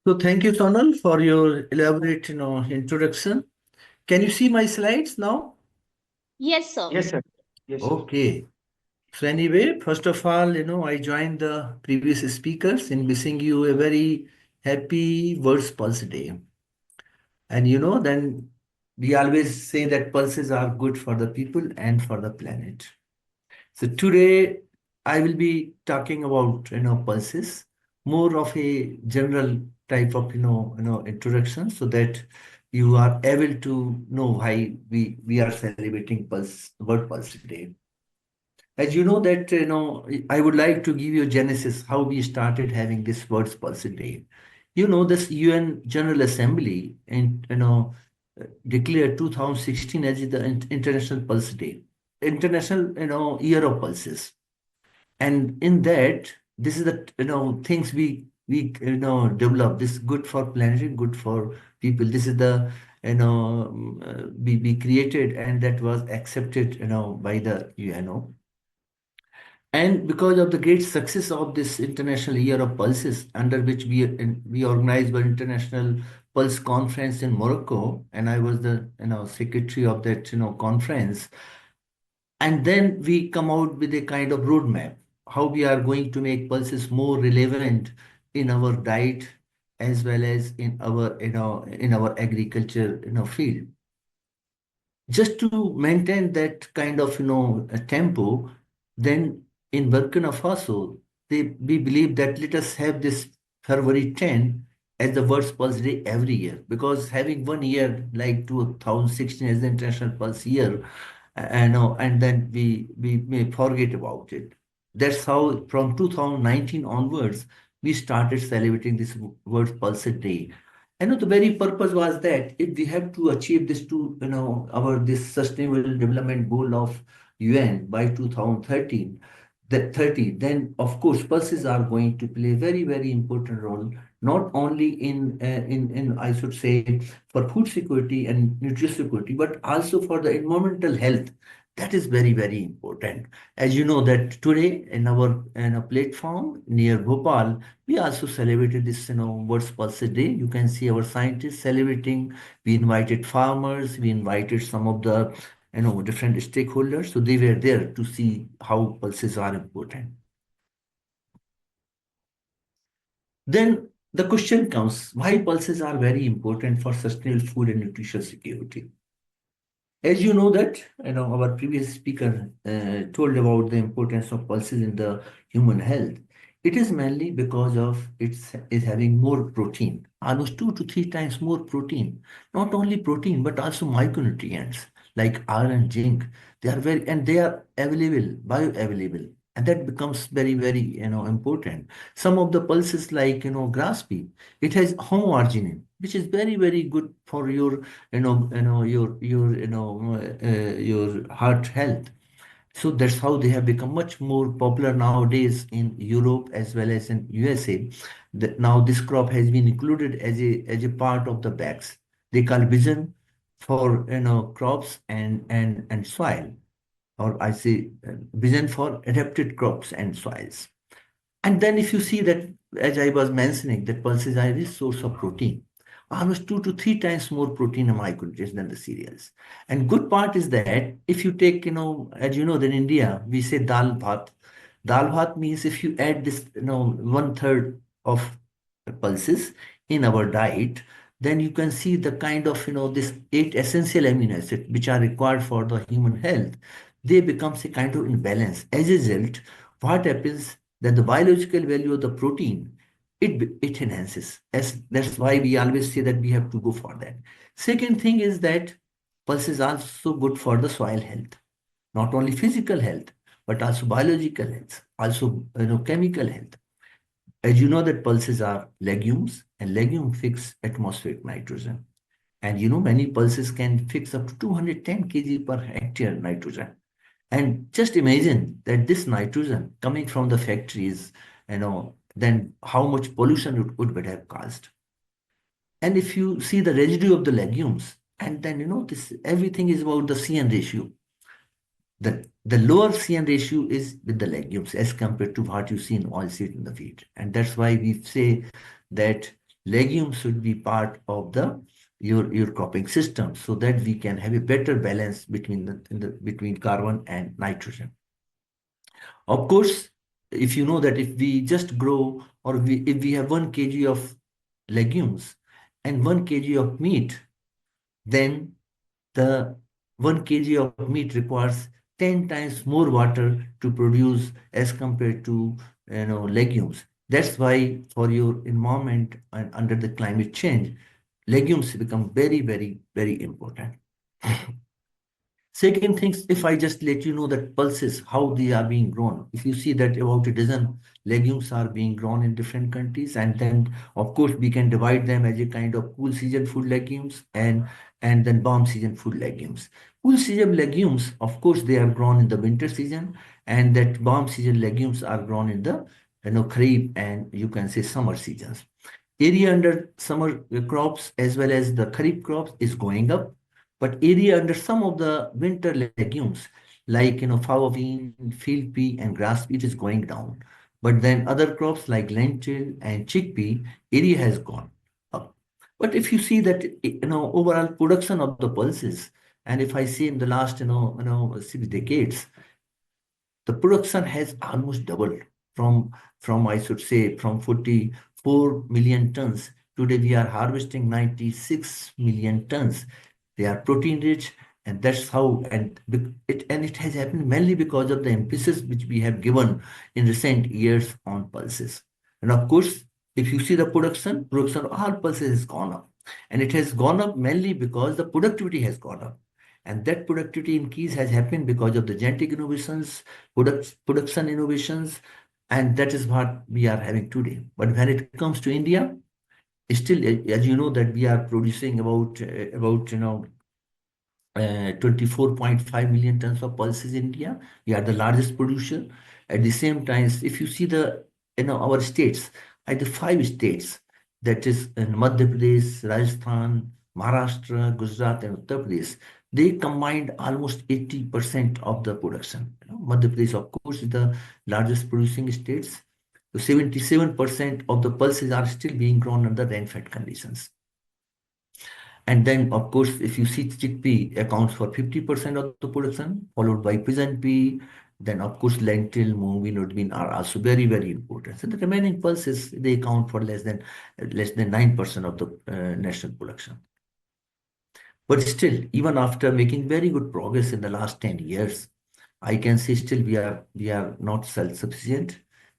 So thank you, Sonal, for your elaborate, introduction. Can you see my slides now? Yes, sir. Yes, sir. Yes, sir. Okay. So anyway, first of all, I joined the previous speakers in wishing you a very happy World's Pulse Day. And then we always say that pulses are good for the people and for the planet. So today I will be talking about pulses, more of a general type of introduction, so that you are able to know why we are celebrating World Pulse Day. As you know that I would like to give you a genesis how we started having this World Pulse Day. This UN General Assembly and declared 2016 as the International Pulse Day, International Year of Pulses. And in that, this is the things we develop. This is good for planet, good for people. This is the we created, and that was accepted by the UNO. And because of the great success of this International Year of Pulses, under which we organized the International Pulse Conference in Morocco, and I was the secretary of that conference. And then we come out with a kind of roadmap, how we are going to make pulses more relevant in our diet as well as in our agriculture field. Just to maintain that kind of a tempo, then in Burkina Faso, we believe that let us have this February 10 as the World's Pulse Day every year, because having one year like 2016 as the International Pulse Year, and then we may forget about it. That's how from 2019 onwards we started celebrating this World Pulse Day. The very purpose was that if we have to achieve this to our this sustainable development goal of UN by 2013, then of course pulses are going to play a very, very important role, not only in I should say for food security and nutrition security, but also for the environmental health. That is very, very important. As you know that today in our platform near Bhopal, we also celebrated this World's Pulse Day. You can see our scientists celebrating. We invited farmers. We invited some of the different stakeholders. So they were there to see how pulses are important. Then the question comes, why pulses are very important for sustainable food and nutrition security? As you know that, our previous speaker told about the importance of pulses in the human health. It is mainly because of is having more protein, almost 2 to 3 times more protein. Not only protein, but also micronutrients like iron, zinc. They are available, bioavailable. And that becomes very, very, important. Some of the pulses like, grass pea, it has homoarginine, which is very, very good for your your heart health. So that's how they have become much more popular nowadays in Europe as well as in USA. Now this crop has been included as a part of the bags. They call vision for crops and soil, or I say vision for adapted crops and soils. And then if you see that, as I was mentioning, that pulses are a rich source of protein, almost 2 to 3 times more protein and micronutrients than the cereals. And good part is that if you take, as you know, that in India, we say dal bhat. Dal bhat means if you add this, 1/3 of pulses in our diet, then you can see the kind of, this 8 essential amino acids which are required for the human health, they becomes a kind of imbalance. As a result, what happens that the biological value of the protein, it enhances. That's why we always say that we have to go for that. Second thing is that pulse is also good for the soil health, not only physical health, but also biological health, also chemical health. As you know that pulses are legumes, and legume fix atmospheric nitrogen. And many pulses can fix up to 210 kg per hectare nitrogen. And just imagine that this nitrogen coming from the factories, then how much pollution it would have caused. And if you see the residue of the legumes, and then this everything is about the CN ratio. The lower CN ratio is with the legumes as compared to what you see in oilseed in the feed. And that's why we say that legumes should be part of the your cropping system so that we can have a better balance between between carbon and nitrogen. Of course, if you know that if we just grow or if we have 1 kg of legumes and 1 kg of meat, then the 1 kg of meat requires 10 times more water to produce as compared to legumes. That's why for your environment and under the climate change, legumes become very, very, very important. Second things, if I just let you know that pulses, how they are being grown. If you see that about a dozen legumes are being grown in different countries, and then of course we can divide them as a kind of cool season food legumes and then warm season food legumes. Cool season legumes, of course, they are grown in the winter season, and that warm season legumes are grown in the kharif and you can say summer seasons. Area under summer crops as well as the kharif crops is going up, but area under some of the winter legumes like fava bean, field pea, and grass pea is going down. But then other crops like lentil and chickpea area has gone up. But if you see that overall production of the pulses, and if I see in the last 6 decades, the production has almost doubled from I should say from 44 million tons. Today we are harvesting 96 million tons. They are protein rich, and that's how and it has happened mainly because of the emphasis which we have given in recent years on pulses. And of course, if you see the production of all pulses has gone up, and it has gone up mainly because the productivity has gone up. And that productivity increase has happened because of the genetic innovations, production innovations, and that is what we are having today. But when it comes to India, still, as you know, that we are producing about 24.5 million tons of pulses in India. We are the largest producer. At the same time, if you see our states, the five states, that is in Madhya Pradesh, Rajasthan, Maharashtra, Gujarat, and Uttar Pradesh, they combined almost 80% of the production. Madhya Pradesh, of course, is the largest producing states. So 77% of the pulses are still being grown under rain-fed conditions. And then, of course, if you see chickpea accounts for 50% of the production, followed by pigeon pea. Then, of course, lentil, mung bean, oat bean are also very, very important. So the remaining pulses, they account for less than 9% of the national production. But still, even after making very good progress in the last 10 years, I can say still we are not self-sufficient.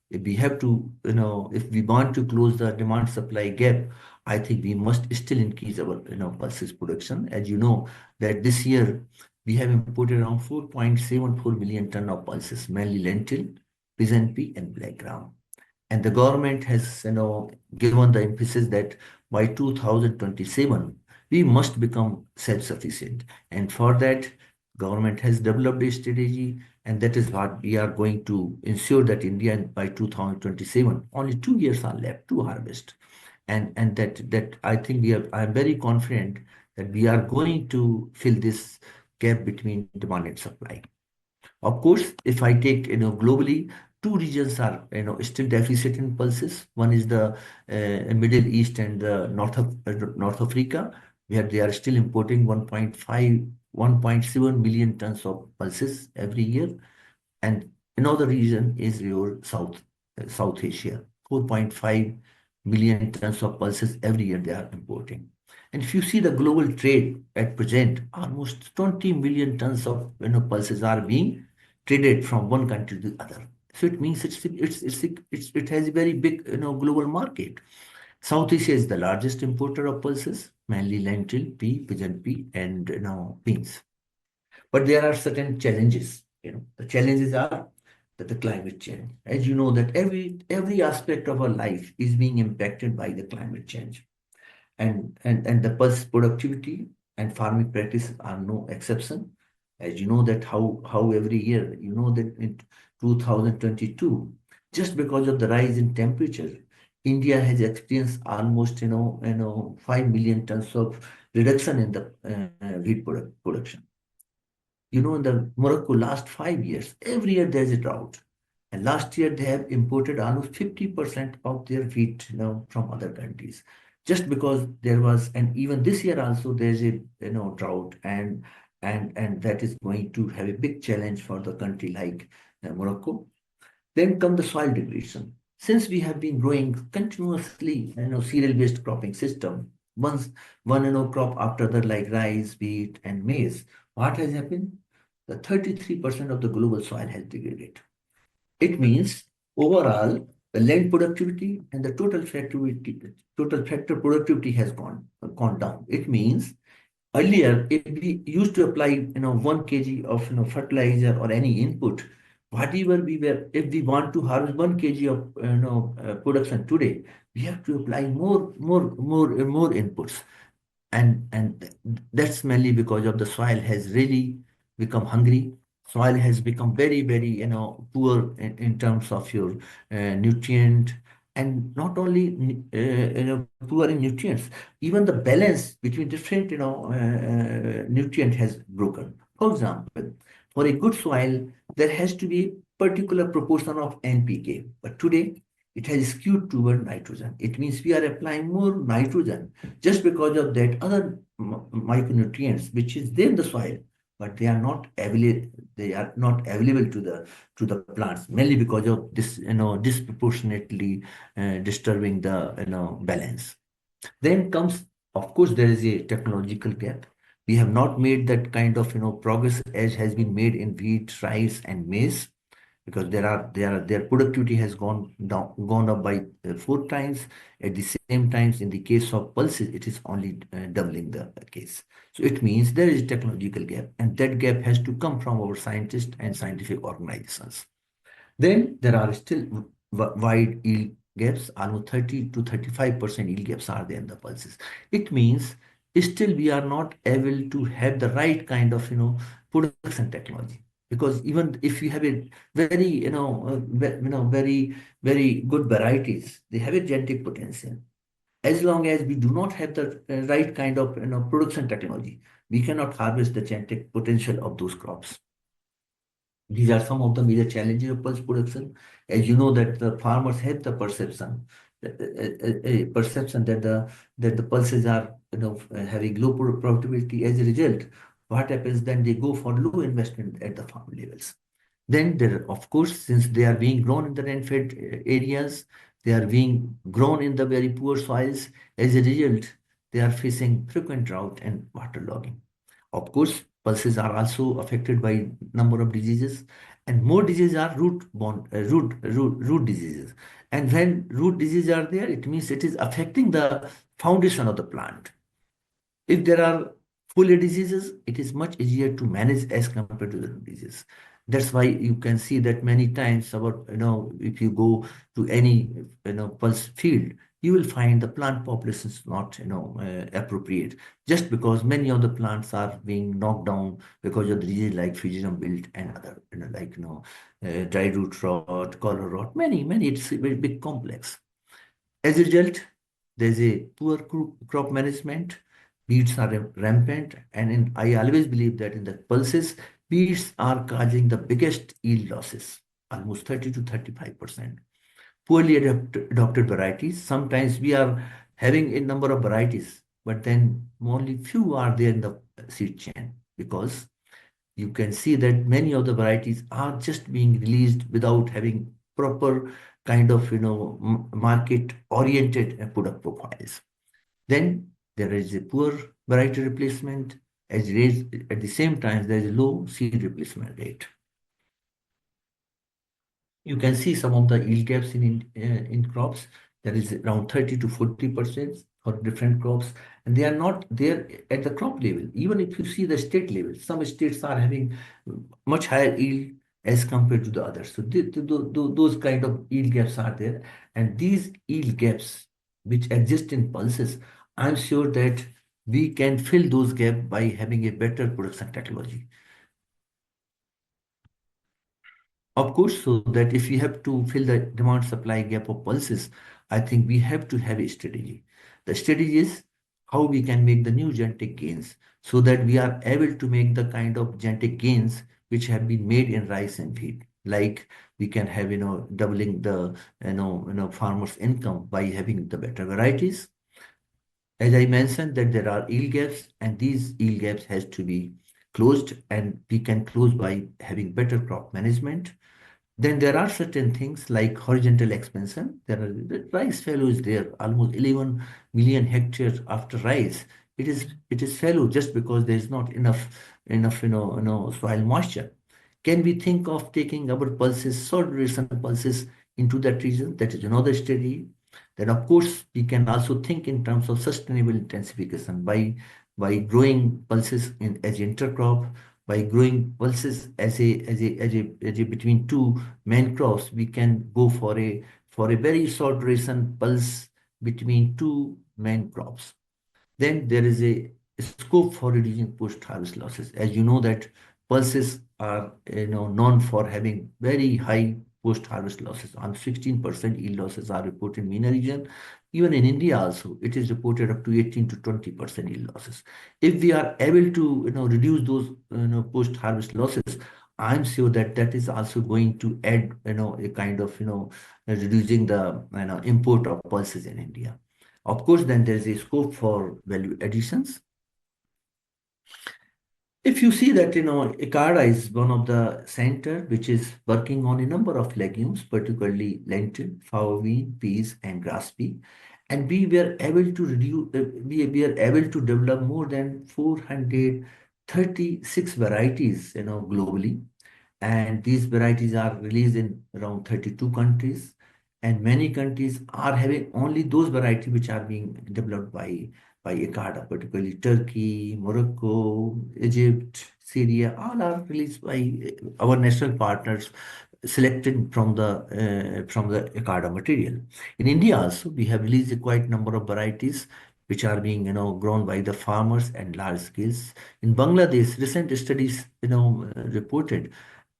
If we have to, if we want to close the demand supply gap, I think we must still increase our, pulses production. As you know, that this year we have imported around 4.74 million ton of pulses, mainly lentil, pigeon pea, and black gram. And the government has, given the emphasis that by 2027, we must become self-sufficient. And for that, government has developed a strategy, and that is what we are going to ensure that India by 2027, only 2 years are left to harvest. And that I think I'm very confident that we are going to fill this gap between demand and supply. Of course, if I take, globally, two regions are, still deficit in pulses. One is the Middle East and the North Africa, where they are still importing 1.7 million tons of pulses every year. And another region is your South Asia, 4.5 million tons of pulses every year they are importing. And if you see the global trade at present, almost 20 million tons of pulses are being traded from one country to the other. So it means it has a very big global market. South Asia is the largest importer of pulses, mainly lentil, pea, pigeon pea, and beans. But there are certain challenges. The challenges are the climate change. As you know that every aspect of our life is being impacted by the climate change. And the pulse productivity and farming practices are no exception. As you know that how every year, you know that in 2022, just because of the rise in temperature, India has experienced almost 5 million tons of reduction in the wheat production. In the Morocco last 5 years, every year there's a drought. And last year they have imported almost 50% of their wheat, from other countries. Just because there was, and even this year also there's a drought, and that is going to have a big challenge for the country like Morocco. Then come the soil degradation. Since we have been growing continuously, cereal-based cropping system, one crop after the like rice, wheat, and maize, what has happened? The 33% of the global soil has degraded. It means overall the land productivity and the total factor productivity has gone down. It means earlier, if we used to apply, 1 kg of, fertilizer or any input, whatever if we want to harvest 1 kg of, production today, we have to apply more inputs. And that's mainly because of the soil has really become hungry. Soil has become very, very, poor in terms of your nutrient, and not only poor in nutrients, even the balance between different nutrient has broken. For example, for a good soil there has to be a particular proportion of NPK, but today it has skewed toward nitrogen. It means we are applying more nitrogen just because of that other micronutrients which is there in the soil, but they are not available. They are not available to the plants, mainly because of this, disproportionately disturbing the balance. Then comes, of course, there is a technological gap. We have not made that kind of progress as has been made in wheat, rice, and maize, because their productivity has gone up by 4 times. At the same times, in the case of pulses, it is only doubling the case. So it means there is a technological gap, and that gap has to come from our scientists and scientific organizations. Then there are still wide yield gaps, almost 30 to 35% yield gaps are there in the pulses. It means still we are not able to have the right kind of production technology, because even if you have a very very very good varieties, they have a genetic potential. As long as we do not have the right kind of production technology, we cannot harvest the genetic potential of those crops. These are some of the major challenges of pulse production. As you know that the farmers have the perception, a perception that the pulses are having low profitability. As a result, what happens then? They go for low investment at the farm levels. Then there, of course, since they are being grown in the rain-fed areas, they are being grown in the very poor soils. As a result, they are facing frequent drought and waterlogging. Of course, pulses are also affected by number of diseases, and more diseases are root diseases. And when root diseases are there, it means it is affecting the foundation of the plant. If there are foliar diseases, it is much easier to manage as compared to the root disease. That's why you can see that many times if you go to any pulse field, you will find the plant population is not appropriate, just because many of the plants are being knocked down because of the disease like fusion wilt and other like dry root rot, collar rot, many. It's a very big complex. As a result, there's a poor crop management. Weeds are rampant, and I always believe that in the pulses, weeds are causing the biggest yield losses, almost 30 to 35%. Poorly adopted varieties. Sometimes we are having a number of varieties, but then only few are there in the seed chain, because you can see that many of the varieties are just being released without having proper kind of market oriented product profiles. Then there is a poor variety replacement. At the same time, there is a low seed replacement rate. You can see some of the yield gaps in crops. There is around 30 to 40% for different crops, and they are not there at the crop level. Even if you see the state level, some states are having much higher yield, as compared to the others. So those kind of yield gaps are there, and these yield gaps which exist in pulses, I'm sure that we can fill those gaps by having a better production technology. Of course, so that if we have to fill the demand supply gap of pulses, I think we have to have a strategy. The strategy is how we can make the new genetic gains so that we are able to make the kind of genetic gains which have been made in rice and wheat. Like we can have, doubling the, farmers' income by having the better varieties. As I mentioned, that there are yield gaps, and these yield gaps has to be closed, and we can close by having better crop management. Then there are certain things like horizontal expansion. There are the rice fallow is there, almost 11 million hectares after rice. It is fallow just because there is not enough soil moisture. Can we think of taking our pulses, short duration pulses into that region? That is another study. Then of course we can also think in terms of sustainable intensification by growing pulses in as intercrop, by growing pulses as a between two main crops. We can go for a very short duration pulse between two main crops. Then there is a scope for reducing post-harvest losses. As you know that pulses are known for having very high post-harvest losses. On 16% yield losses are reported in MENA region. Even in India also, it is reported up to 18 to 20% yield losses. If we are able to reduce those post-harvest losses, I'm sure that that is also going to add a kind of reducing the import of pulses in India. Of course, then there's a scope for value additions. If you see that, Ikara is one of the center which is working on a number of legumes, particularly lentil, fava bean, peas, and grass pea. And we were able to reduce, we are able to develop more than 436 varieties, globally, and these varieties are released in around 32 countries, and many countries are having only those varieties which are being developed by ICARDA, particularly Turkey, Morocco, Egypt, Syria. All are released by our national partners, selected from the ICARDA material. In India also we have released a quite number of varieties which are being grown by the farmers and large scales. In Bangladesh, recent studies reported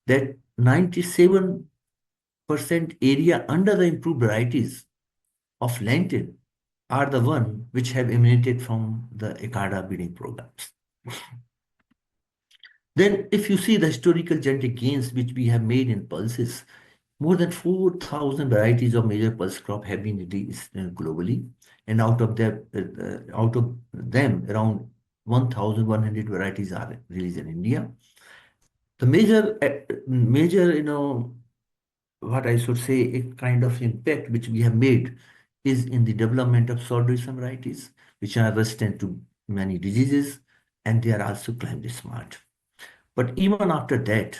that 97% area under the improved varieties of lentil are the one which have emanated from the ICARDA breeding programs. Then if you see the historical genetic gains which we have made in pulses, more than 4,000 varieties of major pulse crop have been released globally, and out of them around 1,100 varieties are released in India. The major, what I should say, a kind of impact which we have made is in the development of short duration varieties, which are resistant to many diseases, and they are also climate smart. But even after that,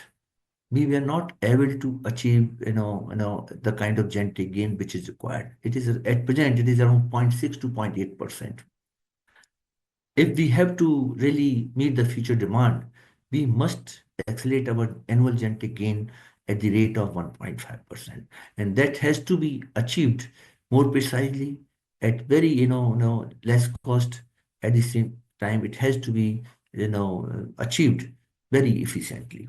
we were not able to achieve, the kind of genetic gain which is required. It is at present, it is around 0.6 to 0.8%. If we have to really meet the future demand, we must accelerate our annual genetic gain at the rate of 1.5%. And that has to be achieved more precisely at very, less cost. At the same time, it has to be, achieved very efficiently.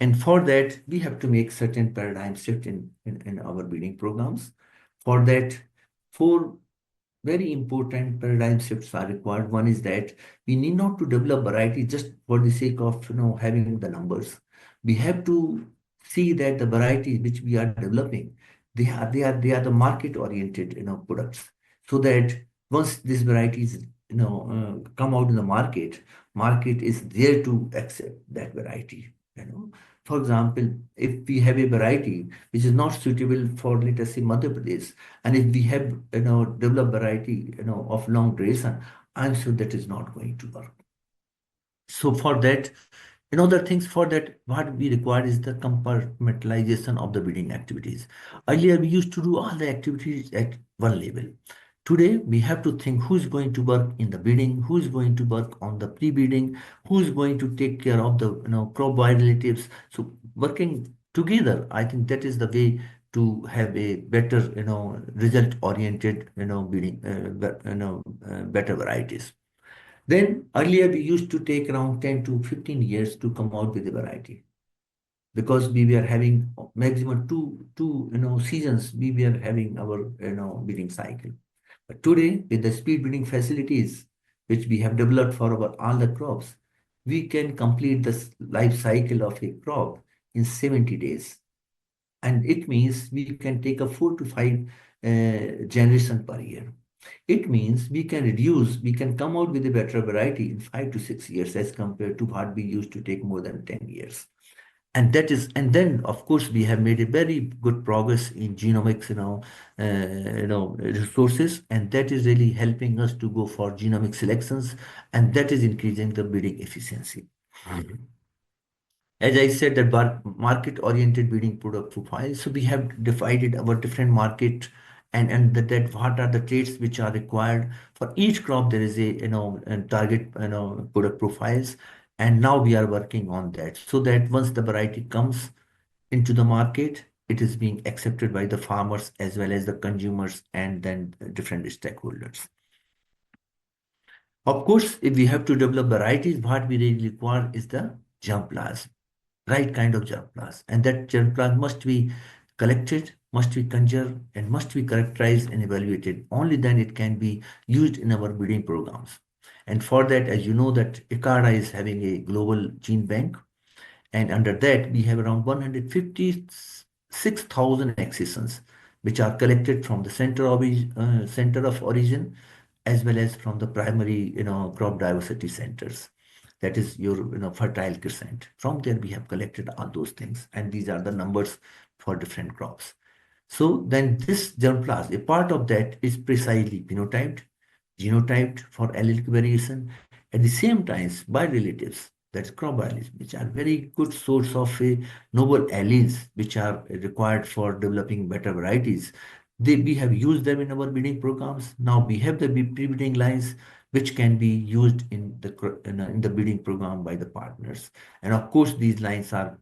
And for that, we have to make certain paradigm shift in our breeding programs. For that, four very important paradigm shifts are required. One is that we need not to develop variety just for the sake of having the numbers. We have to see that the varieties which we are developing, they are the market oriented products, so that once these varieties come out in the market is there to accept that variety. For example, if we have a variety which is not suitable for, let us say, Madhya Pradesh, and if we have developed variety of long duration, I'm sure that is not going to work. So for that, other things for that, what we require is the compartmentalization of the breeding activities. Earlier, we used to do all the activities at one level. Today, we have to think who's going to work in the bidding, who's going to work on the pre-bidding, who's going to take care of the crop relatives. So working together, I think that is the way to have a better result-oriented bidding, better varieties. Then earlier we used to take around 10 to 15 years to come out with a variety because we were having maximum two seasons we were having our breeding cycle. But today, with the speed breeding facilities which we have developed for our all the crops, we can complete the life cycle of a crop in 70 days. And it means we can take a 4 to 5 generation per year. It means we can come out with a better variety in 5 to 6 years as compared to what we used to take more than 10 years. And then of course we have made a very good progress in genomics resources, and that is really helping us to go for genomic selections, and that is increasing the breeding efficiency. As I said, that market oriented breeding product profile, so we have divided our different market, and that what are the traits which are required for each crop. There is a target product profiles, and now we are working on that so that once the variety comes into the market, it is being accepted by the farmers as well as the consumers and then different stakeholders. Of course, if we have to develop varieties, what we really require is the germplasm, right kind of germplasm. And that germplasm must be collected, must be conserved, and must be characterized and evaluated. Only then it can be used in our breeding programs. And for that, as you know, that ICARA is having a global gene bank, and under that, we have around 156,000 accessions, which are collected from the center of origin, as well as from the primary, crop diversity centers. That is your, fertile crescent. From there, we have collected all those things, and these are the numbers for different crops. So then this germplasm, a part of that is precisely phenotyped, genotyped for allelic variation. At the same time, birelatives, that's crop alleles, which are very good source of noble alleles, which are required for developing better varieties. We have used them in our breeding programs. Now we have the pre-breeding lines, which can be used in the breeding program by the partners. And of course, these lines are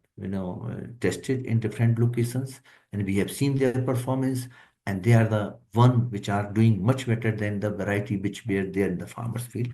tested in different locations, and we have seen their performance, and they are the one which are doing much better than the variety which were there in the farmer's field.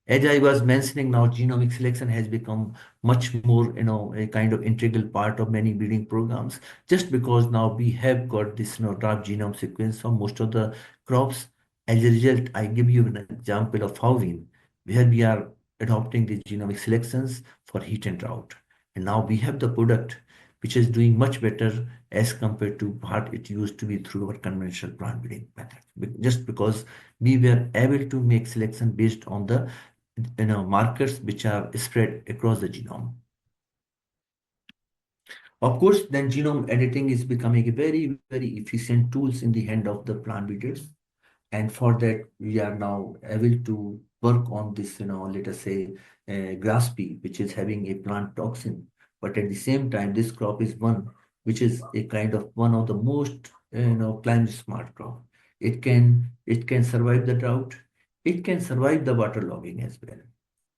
As I was mentioning, now genomic selection has become much more, a kind of integral part of many breeding programs, just because now we have got this, draft genome sequence for most of the crops. As a result, I give you an example of Howin, where we are adopting the genomic selections for heat and drought. And now we have the product which is doing much better as compared to what it used to be through our conventional plant breeding method. Just because we were able to make selection based on the markers which are spread across the genome. Of course, then genome editing is becoming a very, very efficient tools in the hand of the plant breeders. And for that, we are now able to work on this, let us say, grass pea, which is having a plant toxin. But at the same time, this crop is one which is a kind of one of the most, climate smart crop. It can survive the drought. It can survive the waterlogging as well.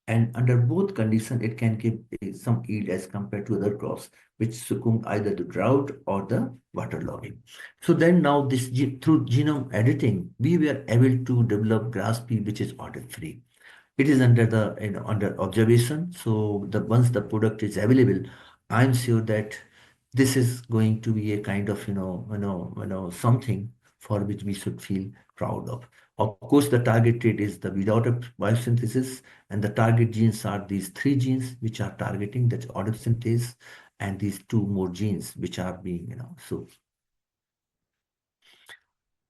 And under both conditions, it can give some yield as compared to other crops, which succumb either to drought or the waterlogging. So then now through genome editing, we were able to develop grass pea, which is audit free. It is under the under observation. So the once the product is available, I'm sure that this is going to be a kind of something for which we should feel proud of. Of course, the target trait is the without biosynthesis, and the target genes are these three genes which are targeting that autosynthase, and these two more genes which are being so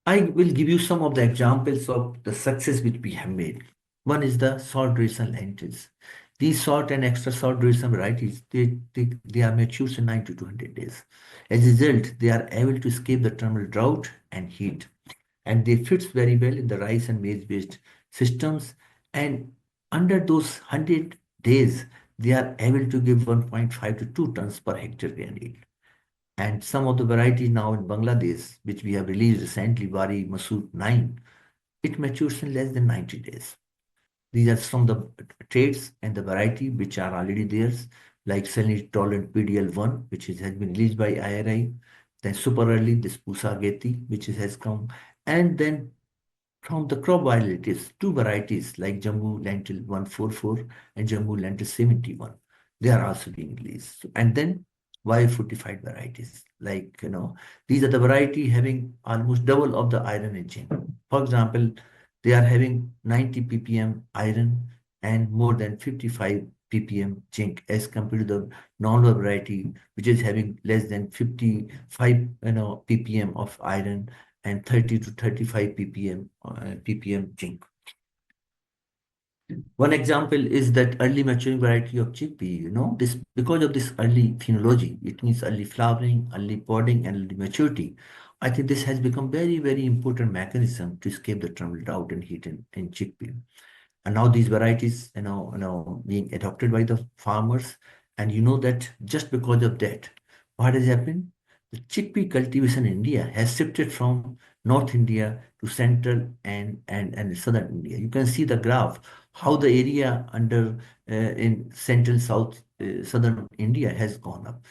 I will give you some of the examples of the success which we have made. One is the short duration lentils. These short and extra short duration varieties, they are mature in 90 to 100 days. As a result, they are able to escape the terminal drought and heat. And they fit very well in the rice and maize-based systems. And under those 100 days, they are able to give 1.5 to 2 tons per hectare grain yield. And some of the varieties now in Bangladesh, which we have released recently, Bari Masood 9, it matures in less than 90 days. These are some of the traits and the variety which are already there, like salinity tolerant PDL1, which has been released by IRI, then super early, this Pusageti, which has come, and then from the crop varieties, two varieties like Jammu lentil 144 and Jammu lentil 71. They are also being released. And then biofortified varieties, like, these are the variety having almost double of the iron and zinc. For example, they are having 90 ppm iron and more than 55 ppm zinc as compared to the normal variety, which is having less than 55, ppm of iron and 30 to 35 ppm zinc. One example is that early maturing variety of chickpea, this because of this early phenology, it means early flowering, early podding, and early maturity. I think this has become very, very important mechanism to escape the thermal drought and heat in chickpea. And now these varieties, being adopted by the farmers. And you know that just because of that, what has happened? The chickpea cultivation in India has shifted from North India to central and southern India. You can see the graph, how the area under in central southern India has gone up.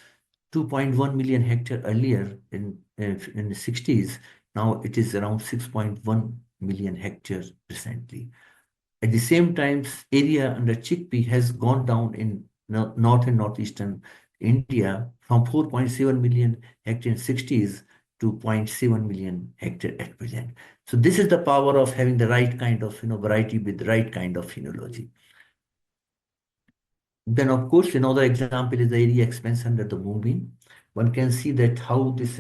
2.1 million hectare earlier in the 60s. Now it is around 6.1 million hectares recently. At the same time, area under chickpea has gone down in north and northeastern India from 4.7 million hectare in 60s to zero point 0.7 million hectare at present. So this is the power of having the right kind of variety with the right kind of phenology. Then, of course, another example is the area expansion under the moving. One can see that how this,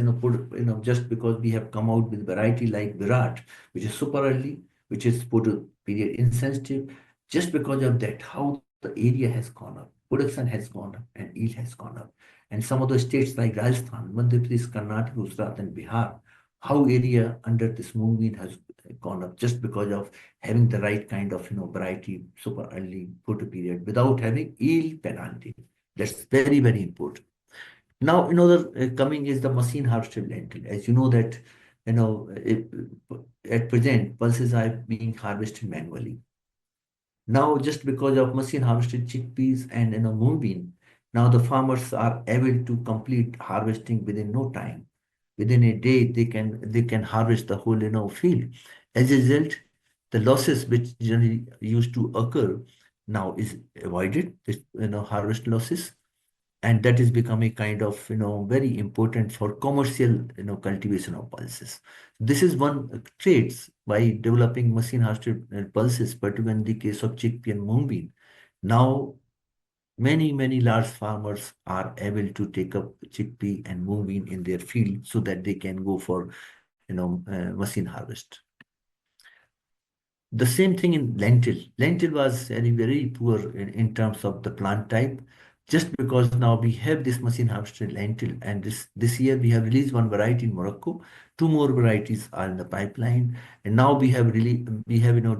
just because we have come out with variety like Virat, which is super early, which is photo period insensitive, just because of that, how the area has gone up, production has gone up, and yield has gone up. And some of the states like Rajasthan, Madhya Pradesh, Karnataka, Gujarat, and Bihar, how area under this movement has gone up just because of having the right kind of variety super early photo period without having yield penalty. That's very, very important. Now another coming is the machine harvested lentil. As you know that at present pulses are being harvested manually. Now, just because of machine harvested chickpeas and mung bean, now the farmers are able to complete harvesting within no time. Within a day, they can harvest the whole field. As a result, the losses which generally used to occur now is avoided. This, harvest losses, and that is becoming kind of very important for commercial cultivation of pulses. This is one traits by developing machine harvested pulses, particularly in the case of chickpea and mung bean. Now many large farmers are able to take up chickpea and mung bean in their field so that they can go for machine harvest. The same thing in lentil. Lentil was very poor in terms of the plant type. Just because now we have this machine harvested lentil, and this year we have released one variety in Morocco. Two more varieties are in the pipeline, and now we have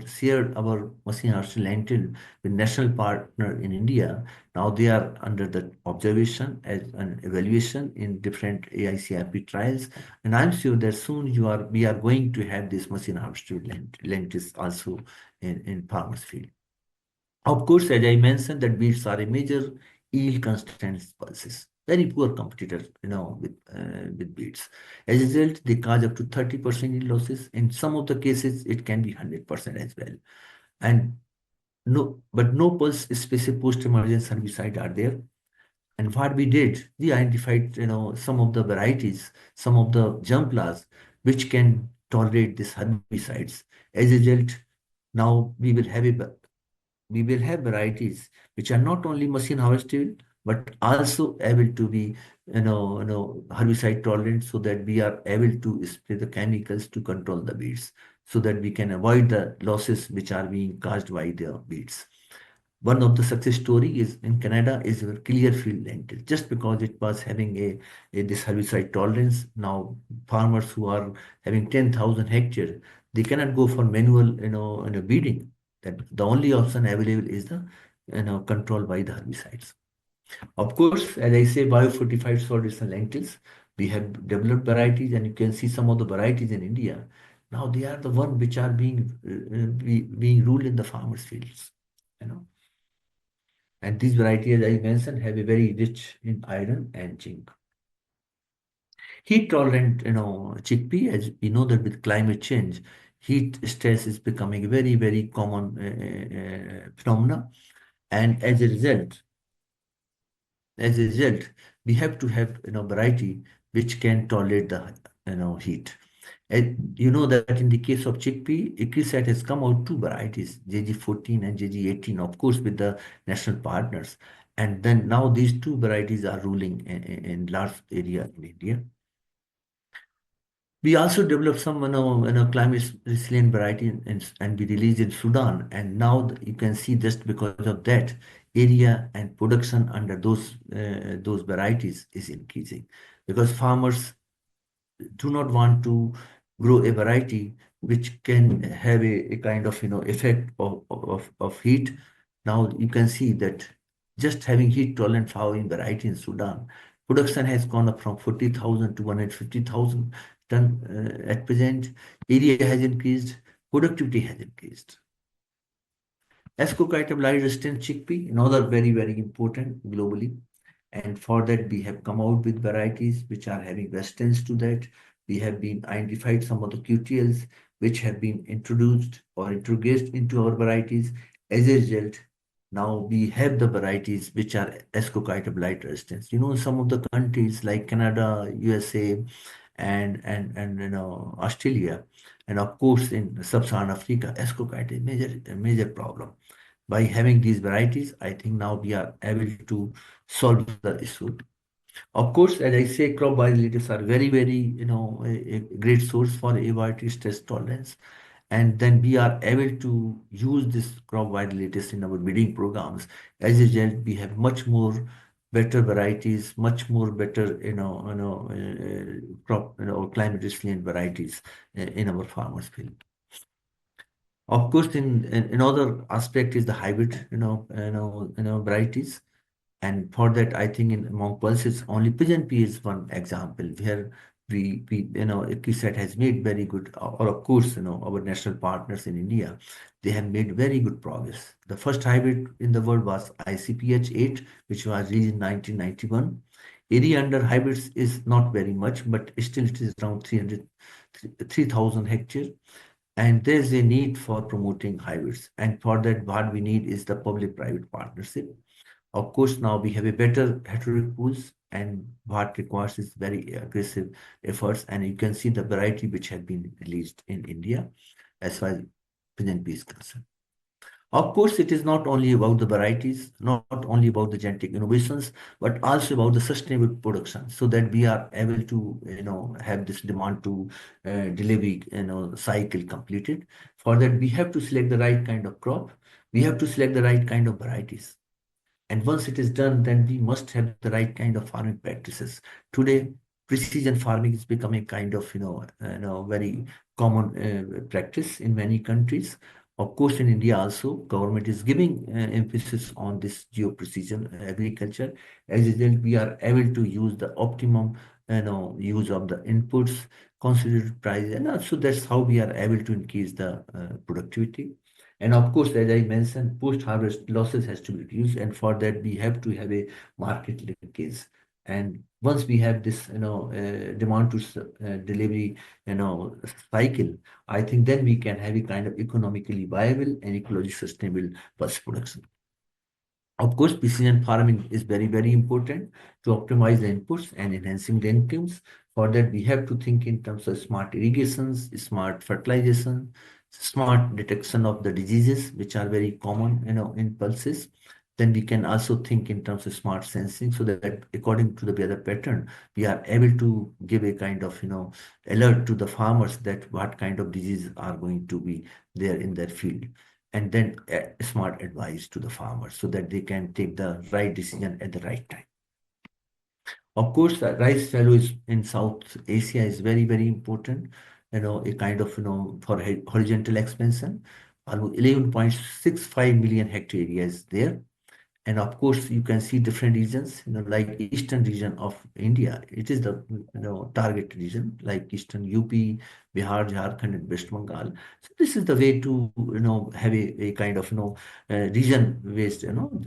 shared our machine harvested lentil with national partner in India. Now they are under the observation as an evaluation in different AICRP trials, and I'm sure that soon we are going to have this machine harvested lentils also in farmers' field. Of course, as I mentioned, that beets are a major yield constraint pulses. Very poor competitor, with beets. As a result, they cause up to 30% yield losses. In some of the cases, it can be 100% as well. And no pulse specific post-emergence herbicide are there. And what we did, we identified, some of the varieties, some of the germplas, which can tolerate these herbicides. As a result, now we will have varieties which are not only machine harvested, but also able to be, herbicide tolerant, so that we are able to spray the chemicals to control the weeds, so that we can avoid the losses which are being caused by the weeds. One of the success story is in Canada is our Clearfield lentil. Just because it was having this herbicide tolerance, now farmers who are having 10,000 hectares, they cannot go for manual, weeding. That the only option available is the, control by the herbicides. Of course, as I say, biofortified soils and lentils, we have developed varieties, and you can see some of the varieties in India, Now they are the one which are being ruled in the farmers' fields, you know. And these varieties, as I mentioned, have a very rich in iron and zinc. Heat tolerant, chickpea, as we know that with climate change, heat stress is becoming a very, very common phenomena. And as a result, we have to have, variety which can tolerate the, heat. And you know that in the case of chickpea, Ecrisat has come out two varieties, JG14 and JG18, of course, with the national partners. And then now these two varieties are ruling in large area in India. We also developed some, climate resilient variety and we released in Sudan. And now you can see just because of that, area and production under those varieties is increasing because farmers do not want to grow a variety which can have a kind of effect of heat. Now you can see that just having heat tolerant flowering variety in Sudan, production has gone up from 40,000 to 150,000 ton at present. Area has increased, productivity has increased. Ascochyta blight resistant chickpea, another very, very important globally. And for that, we have come out with varieties which are having resistance to that. We have been identified some of the QTLs which have been introduced or introduced into our varieties. As a result, now we have the varieties which are Ascochyta blight resistance. You know, some of the countries like Canada, USA, and Australia, and of course in Sub-Saharan Africa, Ascochyta is a major problem. By having these varieties, I think now we are able to solve the issue. Of course, as I say, crop violators are very, very, a great source for abiotic stress tolerance. And then we are able to use this crop violators in our breeding programs. As a result, we have much more better varieties, much more better, crop, climate resilient varieties in our farmers field. Of course, in another aspect is the hybrid, varieties. And for that, I think in among pulses, only pigeon pea is one example where ICSAT has made very good, or of course, our national partners in India, they have made very good progress. The first hybrid in the world was ICPH8, which was released in 1991. Area under hybrids is not very much, but still it is around 3,000 hectares. And there's a need for promoting hybrids. And for that, what we need is the public-private partnership. Of course, now we have a better heterotic pools, and what requires is very aggressive efforts. And you can see the variety which have been released in India as far as PNP is concerned. Of course, it is not only about the varieties, not only about the genetic innovations, but also about the sustainable production, so that we are able to, have this demand to delivery, cycle completed. For that, we have to select the right kind of crop. We have to select the right kind of varieties. And once it is done, then we must have the right kind of farming practices. Today, precision farming is becoming a kind of, very common practice in many countries. Of course, in India also, government is giving emphasis on this geo-precision agriculture. As a result, we are able to use the optimum, use of the inputs, considered price, and also that's how we are able to increase the productivity. And of course, as I mentioned, post-harvest losses has to be reduced, and for that we have to have a market linkage. And once we have this, demand to delivery, cycle, I think then we can have a kind of economically viable and ecologically sustainable pulse production. Of course, precision farming is very, very important to optimize the inputs and enhancing the incomes. For that, we have to think in terms of smart irrigations, smart fertilization, smart detection of the diseases, which are very common, in pulses. Then we can also think in terms of smart sensing, so that according to the weather pattern, we are able to give a kind of, alert to the farmers that what kind of diseases are going to be there in their field, and then smart advice to the farmers so that they can take the right decision at the right time. Of course, the rice fallows in South Asia is very, very important. A kind of, for horizontal expansion. Almost 11.65 million hectare area is there. And of course, you can see different regions, like eastern region of India. It is the target region, like eastern UP, Bihar, Jharkhand, and West Bengal. So this is the way to have a kind of region-based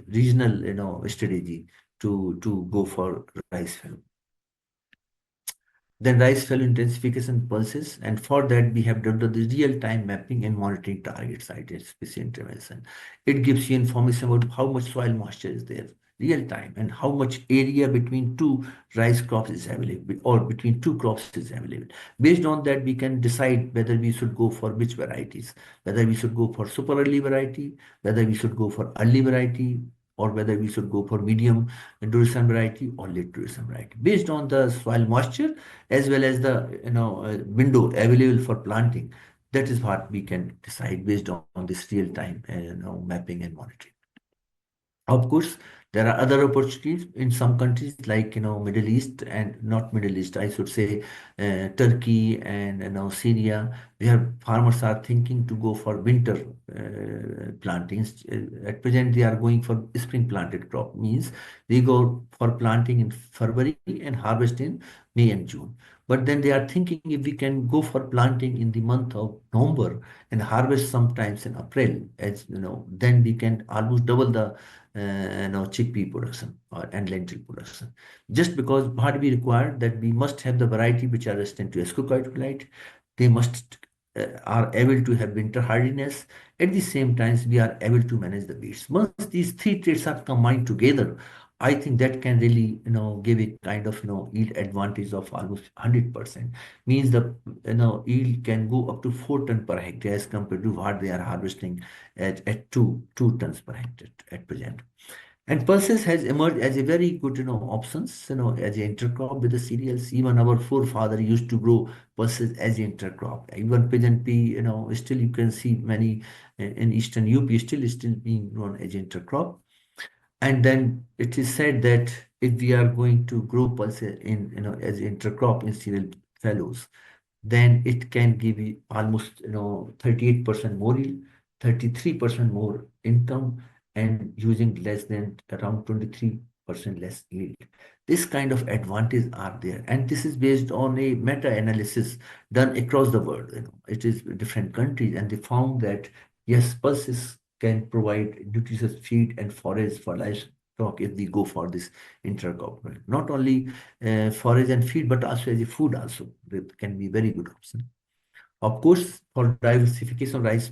regional strategy to go for rice fellow. Then rise fell intensification pulses, and for that we have done the real-time mapping and monitoring target site specific intervention. It gives you information about how much soil moisture is there, real time, and how much area between two rice crops is available or between two crops is available. Based on that, we can decide whether we should go for which varieties, whether we should go for super early variety, whether we should go for early variety, or whether we should go for medium duration variety or late duration variety. Based on the soil moisture as well as the window available for planting, that is what we can decide based on this real time mapping and monitoring. Of course, there are other opportunities in some countries like Middle East, and not Middle East, I should say Turkey and Syria, where farmers are thinking to go for winter plantings. At present, they are going for spring planted crop, means they go for planting in February and harvest in May and June. But then they are thinking if we can go for planting in the month of November and harvest sometimes in April, as then we can almost double the chickpea production and lentil production. Just because what we require that we must have the variety which are resistant to escocoit blight. They must are able to have winter hardiness. At the same time, we are able to manage the weeds. Once these three traits are combined together, I think that can really, give a kind of, yield advantage of almost 100%. Means the, yield can go up to 4 tons per hectare as compared to what they are harvesting at two tons per hectare at present. And pulses has emerged as a very good, options, as an intercrop with the cereals. Even our forefather used to grow pulses as an intercrop. Even pigeon pea, still you can see many in eastern UP still being grown as intercrop. And then it is said that if we are going to grow pulses in, as intercrop in cereal fallows, then it can give you almost 38% more yield, 33% more income, and using less than around 23% less yield. This kind of advantage are there, and this is based on a meta-analysis done across the world. It is different countries, and they found that yes, pulses can provide nutritious feed and forage for livestock if we go for this intercrop. Not only forage and feed, but also as a food also. That can be very good option. Of course, for diversification rice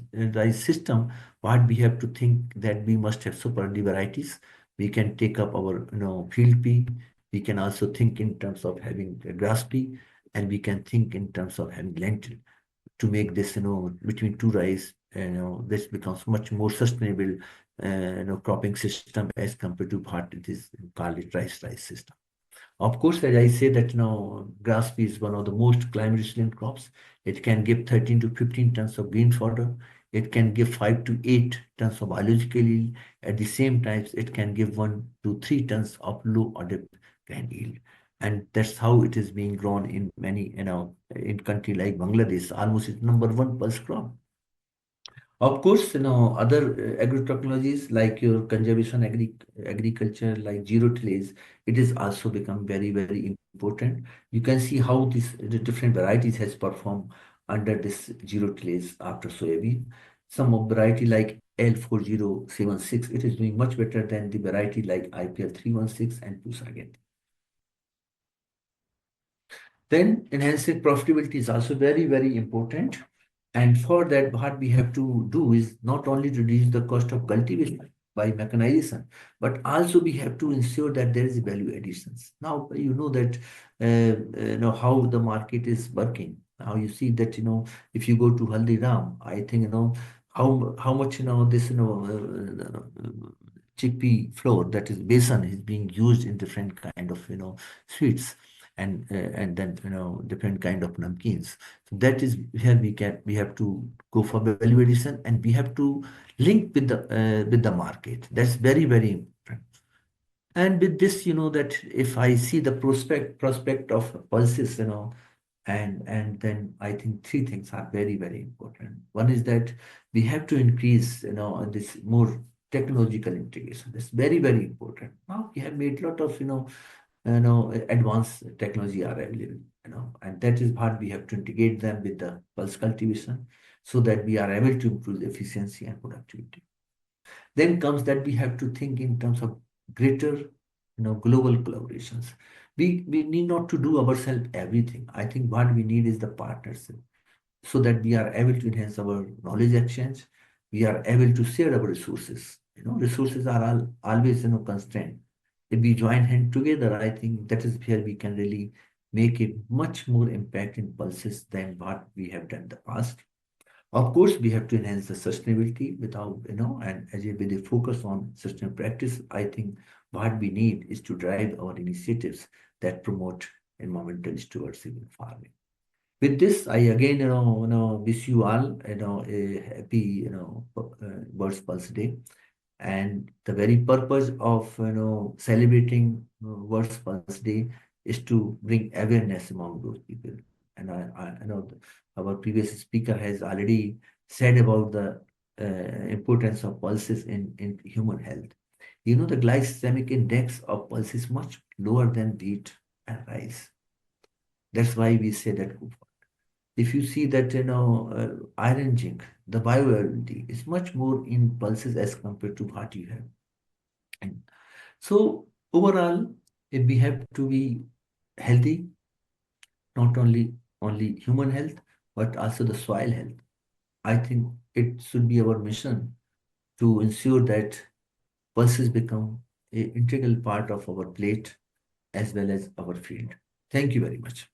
system, what we have to think that we must have super early varieties. We can take up our field pea. We can also think in terms of having grass pea, and we can think in terms of having lentil to make this between two rice. This becomes much more sustainable cropping system as compared to what it is called it rice system. Of course, as I say that grass pea is one of the most climate resilient crops. It can give 13 to 15 tons of green fodder. It can give 5 to 8 tons of biological yield. At the same time, it can give 1 to 3 tons of low order grain yield. And that's how it is being grown in many, in country like Bangladesh. Almost it's number one pulse crop. Of course, other agro-technologies like your conservation agriculture, like zero tillage, it is also become very, very important. You can see how the different varieties has performed under this zero tillage after soybean. Some of variety like L4076, it is doing much better than the variety like IPL 316 and Pusaget. Then enhancing profitability is also very, very important. And for that, what we have to do is not only reduce the cost of cultivation by mechanization, but also we have to ensure that there is value additions. Now, you know that how the market is working. Now you see that, if you go to Haldiram, I think, how much, this, chickpea flour, that is besan, is being used in different kind of, sweets and then different kind of namkeens. So that is where we have to go for value addition, and we have to link with the market. That's very, very important. And with this, that if I see the prospect of pulses, and then I think three things are very, very important. One is that we have to increase this more technological integration. That's very, very important. Now we have made a lot of, advanced technology are available, and that is what we have to integrate them with the pulse cultivation so that we are able to improve the efficiency and productivity. Then comes that we have to think in terms of greater, global collaborations. We need not to do ourselves everything. I think what we need is the partnership so that we are able to enhance our knowledge exchange. We are able to share our resources. Resources are always, constrained. If we join hand together, I think that is where we can really make a much more impact in pulses than what we have done in the past. Of course, we have to enhance the sustainability without, and as with a focus on sustainable practice, I think what we need is to drive our initiatives that promote environmental stewardship in farming. With this, I again, wish you all, a happy, World's Pulse Day. And the very purpose of, celebrating World's Pulse Day is to bring awareness among those people. And I know our previous speaker has already said about the importance of pulses in human health. The glycemic index of pulse is much lower than wheat and rice. That's why we say that if you see that, iron zinc, the bioavailability is much more in pulses as compared to what you have. And so overall, if we have to be healthy, not only human health, but also the soil health. I think it should be our mission to ensure that pulses become an integral part of our plate as well as our field. Thank you very much.